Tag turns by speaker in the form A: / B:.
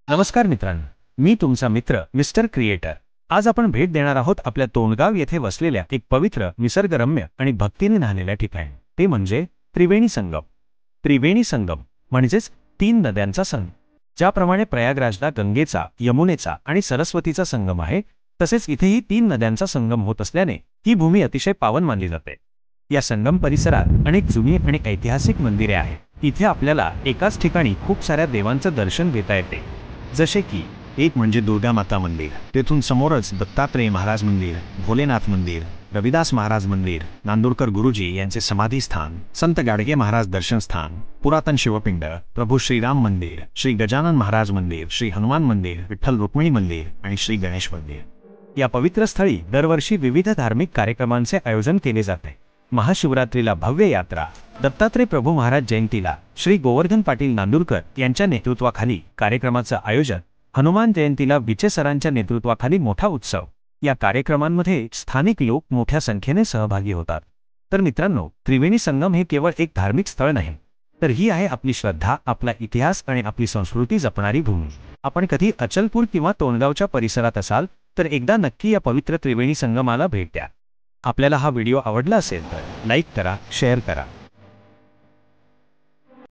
A: नमस्कार मित्रांनो, मी तुमचा मित्र मिस्टर क्रिएटर। आज आपण भेट देणार आहोत आपल्या तोंडगाव येथे वसलेल्या एक पवित्र, निसर्गरम्य आणि भक्तीने न्हालेल्या ठिकाणी, ते म्हणजे त्रिवेणी संगम। त्रिवेणी संगम म्हणजेच तीन नद्यांचा संगम। ज्याप्रमाणे प्रयागराजला गंगेचा, यमुनेचा आणि सरस्वतीचा संगम आहे, तसेच इथेही तीन नद्यांचा संगम होत असल्याने ही भूमी अतिशय पावन मानली जाते। या संगम परिसरात अनेक जुनी आणि ऐतिहासिक मंदिरे आहेत। इथे आपल्याला एकाच ठिकाणी खूप साऱ्या देवांचं दर्शन घेता येते, जसे की
B: एक म्हणजे दुर्गा माता मंदिर, तेथून समोरच दत्तात्रेय महाराज मंदिर, भोलेनाथ मंदिर, रविदास महाराज मंदिर, नांदुरकर गुरुजी यांचे समाधी स्थान, संत गाडगे महाराज दर्शन स्थान, पुरातन शिवपिंड, प्रभू श्रीराम मंदिर, श्री गजानन महाराज मंदिर, श्री हनुमान मंदिर, विठ्ठल रुक्मिणी मंदिर आणि श्री गणेश मंदिर।
A: या पवित्र स्थळी दरवर्षी विविध धार्मिक कार्यक्रमांचे आयोजन केले जाते। महाशिवरात्रीला भव्य यात्रा, दत्तात्रेय प्रभू महाराज जयंतीला श्री गोवर्धन पाटील नांदुरकर यांच्या नेतृत्वाखाली कार्यक्रमाचं आयोजन, हनुमान जयंतीला विचे सरांच्या नेतृत्वाखाली मोठा उत्सव, या कार्यक्रमांमध्ये स्थानिक लोक मोठ्या संख्येने सहभागी होतात। तर मित्रांनो, त्रिवेणी संगम हे केवळ एक धार्मिक स्थळ नाही, तर ही आहे आपली श्रद्धा, आपला इतिहास आणि आपली संस्कृती जपणारी भूमी। आपण कधी अचलपूर किंवा तोंडगावच्या परिसरात असाल तर एकदा नक्की या पवित्र त्रिवेणी संगमाला भेट द्या। आपल्याला हा व्हिडिओ आवडला असेल तर लाईक करा, शेअर करा